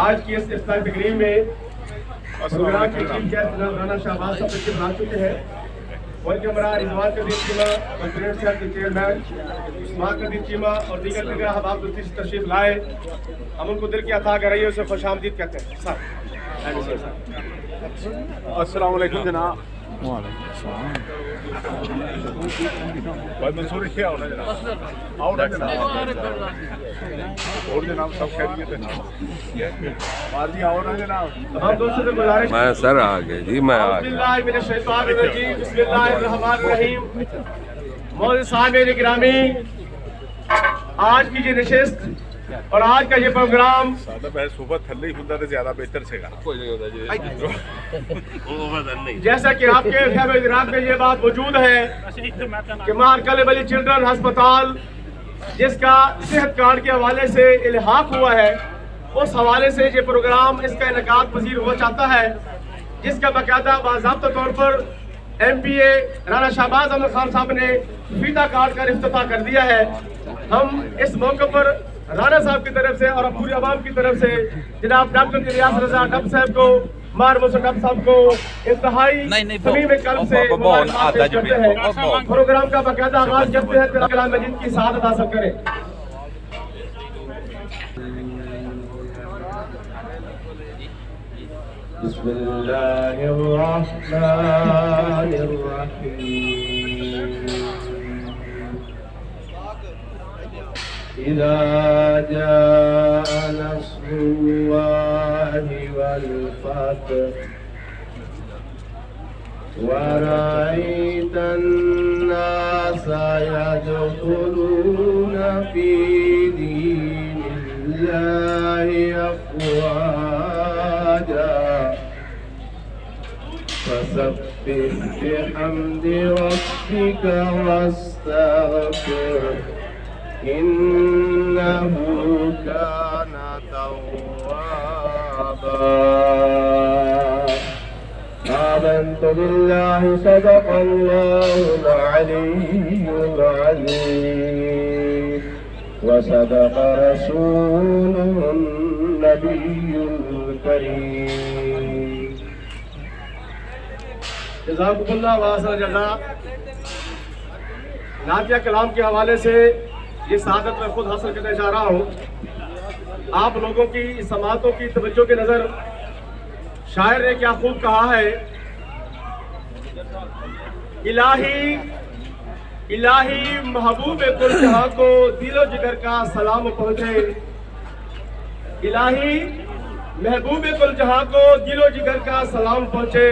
آج کی اس افتتاحی تقریب میں پروگرام کے چیف گیسٹ جناب رانا شہباز صاحب تشریف لا چکے ہیں، اور کے ہمراہ رضوان قدیر چیمہ کنفرنس صاحب کے چیئرمین عثمان قدیر چیمہ اور دیگر دیگر احباب تشریف لائے. ہم ان کو دل کی عطا کر رہی ہے، اسے خوش آمدید کہتے ہیں. السلام علیکم جناب. وعلیکم السلام. بھائی منصور کیا ہونا جناب؟ آؤ نا جناب. اور جناب سب خیریت ہے؟ ماضی آؤ نا جناب. ہم دوستوں سے گزارش میں سر آ گئے جی، میں آ بسم گیا. اللہ من الشیطان الرجیم، بسم اللہ الرحمن الرحیم. معزز صاحبین گرامی، آج کی یہ نشست اور آج کا یہ پروگرام سادہ بھائی صبح تھلے ہی ہوتا تو زیادہ بہتر سے گا. جیسا کہ آپ کے فہم و ادراک میں یہ بات موجود ہے کہ مہر کلب علی چلڈرن ہسپتال جس کا صحت کارڈ کے حوالے سے الحاق ہوا ہے، اس حوالے سے یہ پروگرام اس کا انعقاد پذیر ہوا چاہتا ہے، جس کا باقاعدہ باضابطہ طور پر ایم پی اے رانا شہباز احمد خان صاحب نے فیتا کارڈ کا افتتاح کر دیا ہے. ہم اس موقع پر رانا صاحب کی طرف سے اور پوری عوام کی طرف سے جناب ڈاکٹر الیاس رضا ڈب صاحب کو، مار موسیٰ ڈب صاحب کو انتہائی صمیم قلب سے مبارکباد پیش کرتے ہیں. پروگرام کا باقاعدہ آغاز کرتے ہیں. کلام مجید کی سعادت حاصل کریں. بسم اللہ الرحمن الرحیم. اذا جاء نصر اللہ والفتح ورأيت الناس يدخلون في دين الله أفواجا فسبح بحمد ربك واستغفره إنه كان توابا. آمنت بالله صدق الله العلي العظيم وصدق رسوله النبي الكريم. جزاکم اللہ واحسن الجزاء. نعتیہ کلام کے حوالے سے یہ سعادت میں خود حاصل کرنے جا رہا ہوں. آپ لوگوں کی سماعتوں کی توجہ کے نظر شاعر نے کیا خوب کہا ہے، الہی محبوب کل جہاں کو دل و جگر کا سلام پہنچے. الہی محبوب کل جہاں کو دل و جگر کا سلام پہنچے،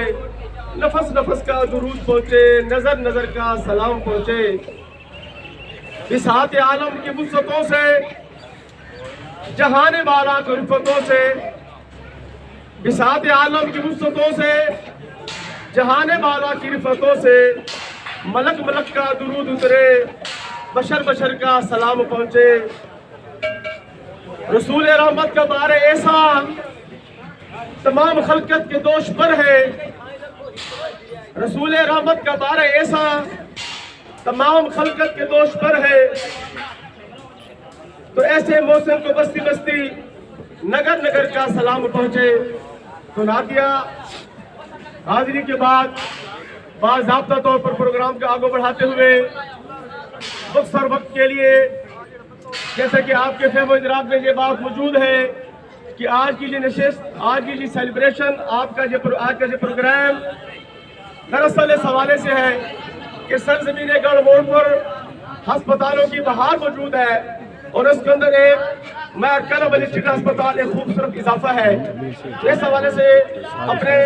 نفس نفس کا درود پہنچے، نظر نظر کا سلام پہنچے. بساط عالم کی وسعتوں سے، جہان بالا کی رفتوں سے، بساط عالم کی وسعتوں سے، جہان بالا کی رفتوں سے ملک ملک کا درود اترے، بشر بشر کا سلام پہنچے. رسول رحمت کا بار ایسا تمام خلقت کے دوش پر ہے. رسول رحمت کا بار ایسا تمام خلقت کے دوش پر ہے. تو ایسے موسم کو بستی بستی نگر نگر کا سلام پہنچے. تو نعتیہ حاضری کے بعد باضابطہ طور پر پروگرام کو آگے بڑھاتے ہوئے مختصر وقت کے لیے، جیسا کہ آپ کے فہم و ادراک میں یہ بات موجود ہے کہ آج کی یہ نشست، آج کی یہ سیلیبریشن، آج کا یہ پروگرام دراصل اس حوالے سے ہے کہ سرزمین گڑھ موڑ پر ہسپتالوں کی بہار موجود ہے، اور اس کے اندر ایک مہر کلب علی چلڈرن ہسپتال ایک خوبصورت اضافہ ہے. اس حوالے سے اپنے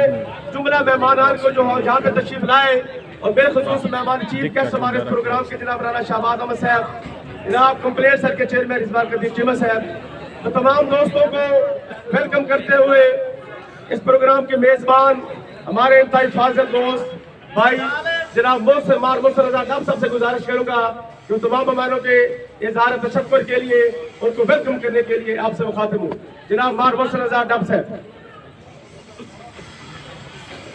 جملہ مہمانان کو جو جہاں پہ تشریف لائے، اور بالخصوص مہمان چیف گیسٹ ہمارے اس پروگرام کے جناب رانا شہباز احمد صاحب، جناب کمپلیٹ سر کے چیئرمین رضوان قدیر چیمہ صاحب، تو تمام دوستوں کو ویلکم کرتے ہوئے اس پروگرام کے میزبان ہمارے انتہائی فاضل دوست بھائی جناب مار موسیٰ رضا ڈب صاحب سے گزارش کروں گا جو تمام مہمانوں کے اظہار تشکر کے لیے ان کو ویلکم کرنے کے لیے آپ سے مخاطب ہوں. جناب مار موسیٰ رضا ڈب صاحب.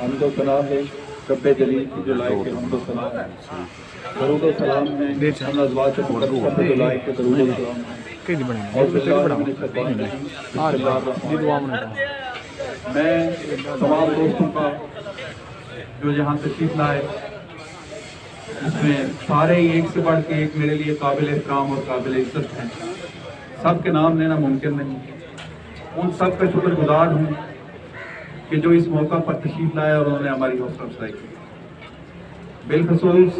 حمد و سلام ہے رب جلیل کی جو لائق ہے. حمد و سلام درود و سلام میں ہم ازواج مقدسہ پہ جو لائق ہے. درود و سلام میں تمام دوستوں کا جو یہاں تشریف لائے، اس میں سارے ہی ایک سے بڑھ کے ایک میرے لیے قابل احترام اور قابل عزت ہیں، سب کے نام لینا ممکن نہیں، ان سب کا شکر گزار ہوں کہ جو اس موقع پر تشریف لائے اور انہوں نے ہماری حوصلہ افزائی کی۔ بالخصوص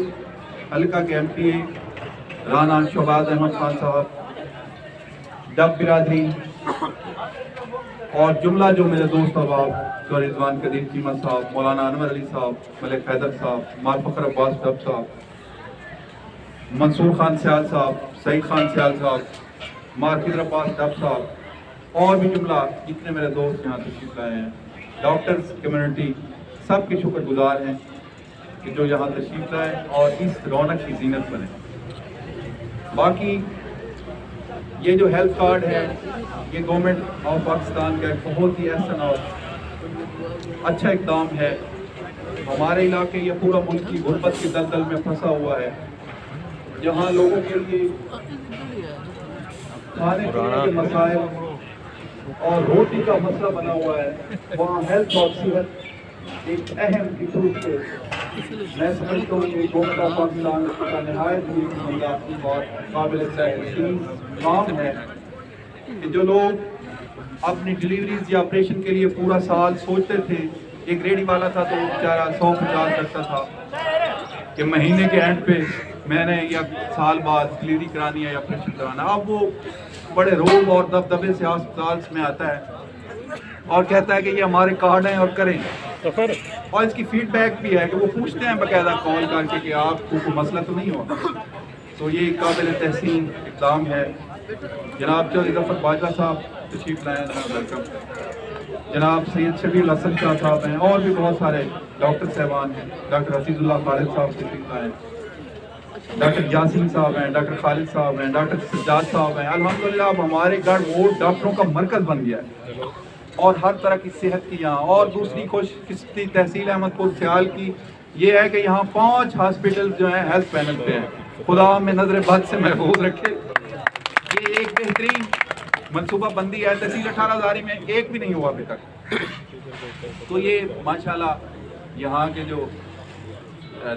حلقہ کے ایم پی اے رانا شہباز احمد خان صاحب، ڈب برادری اور جملہ جو میرے دوست احباب رضوان قدیر چیمہ صاحب، مولانا انور علی صاحب، ملک حیدر صاحب، مار فخر عباس ڈب صاحب، منصور خان سیال صاحب، سعید خان سیال صاحب، مار خضر عباس ڈب صاحب، اور بھی جملہ جتنے میرے دوست یہاں تشریف لائے ہیں، ڈاکٹرز کمیونٹی، سب کے شکر گزار ہیں کہ جو یہاں تشریف لائے اور اس رونق کی زینت بنے۔ باقی یہ جو ہیلتھ کارڈ ہے، یہ گورنمنٹ آف پاکستان کا ایک بہت ہی احسن اور اچھا اقدام ہے۔ ہمارے علاقے یہ پورا ملک کی غربت کی دلدل میں پھنسا ہوا ہے، جہاں لوگوں کے لیے کھانے پینے کے مسائل اور روٹی کا مسئلہ بنا ہوا ہے، وہاں ہیلتھ اور صحت ایک اہم ایشو ہے۔ میں سمجھتا ہوں کہ گورنمنٹ آف پاکستان کا نہایت ہی اور قابل تحسین کام ہے کہ جو لوگ اپنی ڈیلیوریز یا آپریشن کے لیے پورا سال سوچتے تھے، ایک ریڈی والا تھا تو بیچارہ 150 کرتا تھا کہ مہینے کے اینڈ پہ میں نے یا سال بعد ڈیلیوری کرانی ہے یا آپریشن کرانا، اب وہ بڑے روب اور دبدبے سے ہسپتال میں آتا ہے اور کہتا ہے کہ یہ ہمارے کارڈ ہیں اور کریں، اور اس کی فیڈ بیک بھی ہے کہ وہ پوچھتے ہیں باقاعدہ کال کر کے کہ آپ کو کوئی مسئلہ تو نہیں ہوگا۔ تو یہ قابل تحسین اقدام ہے۔ جناب چودھری ظفر باجوہ صاحب تشریف لائے ہیں، ویلکم۔ جناب سید شبیر الحسن شاہ صاحب ہیں، اور بھی بہت سارے ڈاکٹر صاحبان ہیں، ڈاکٹر حفیظ اللہ خالد صاحب تشریف لائے ہیں، ڈاکٹر یاسین صاحب ہیں، ڈاکٹر خالد صاحب ہیں، ڈاکٹر سجاد صاحب ہیں۔ الحمدللہ اب ہمارے گڑھ وہ ڈاکٹروں کا مرکز بن گیا ہے، اور ہر طرح کی صحت کی یہاں، اور دوسری خوش قسمتی تحصیل احمد پور سیال کی یہ ہے کہ یہاں 5 ہاسپٹل جو ہیں ہیلتھ پینل پہ ہیں، خدا ہمیں نظر بد سے محفوظ رکھے۔ یہ ایک بہترین منصوبہ بندی ہے، تحصیل 18 ہزاری میں ایک بھی نہیں ہوا ابھی تک۔ تو یہ ماشاءاللہ یہاں کے جو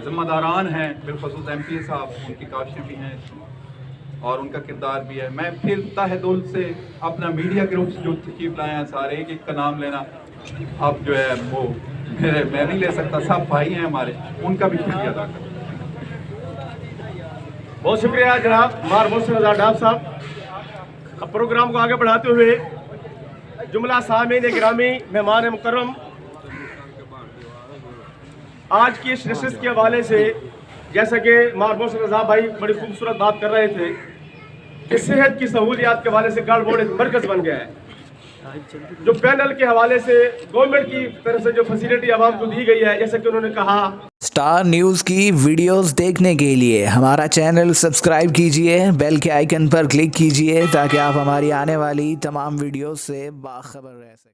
ذمہ داران ہیں، بالخصوص ایم پی اے صاحب، ان کی کاشتیں بھی ہیں اور ان کا کردار بھی ہے۔ میں پھر تہہ دل سے اپنا میڈیا گروپ جو تشریف لائے ہیں سارے، ایک ایک کا نام لینا اب جو ہے وہ میں نہیں لے سکتا، سب بھائی ہیں ہمارے، ان کا بھی شکریہ ادا کرتا ہوں۔ بہت شکریہ جناب مار محسن رضا ڈاب صاحب۔ اب پروگرام کو آگے بڑھاتے ہوئے جملہ سامعین گرامی، مہمان مکرم، آج کی اس نشست کے حوالے سے جیسا کہ مار محسن رضا بھائی بڑی خوبصورت بات کر رہے تھے کہ صحت کی سہولیات کے حوالے سے گڑھ بوڑ ایک مرکز بن گیا ہے، جو پینل کے حوالے سے گورنمنٹ کی طرف سے جو فیسلٹی عوام کو دی گئی ہے، جیسا کہ انہوں نے کہا۔ اسٹار نیوز کی ویڈیوز دیکھنے کے لیے ہمارا چینل سبسکرائب کیجئے، بیل کے آئیکن پر کلک کیجئے تاکہ آپ ہماری آنے والی تمام ویڈیوز سے باخبر رہ سکیں۔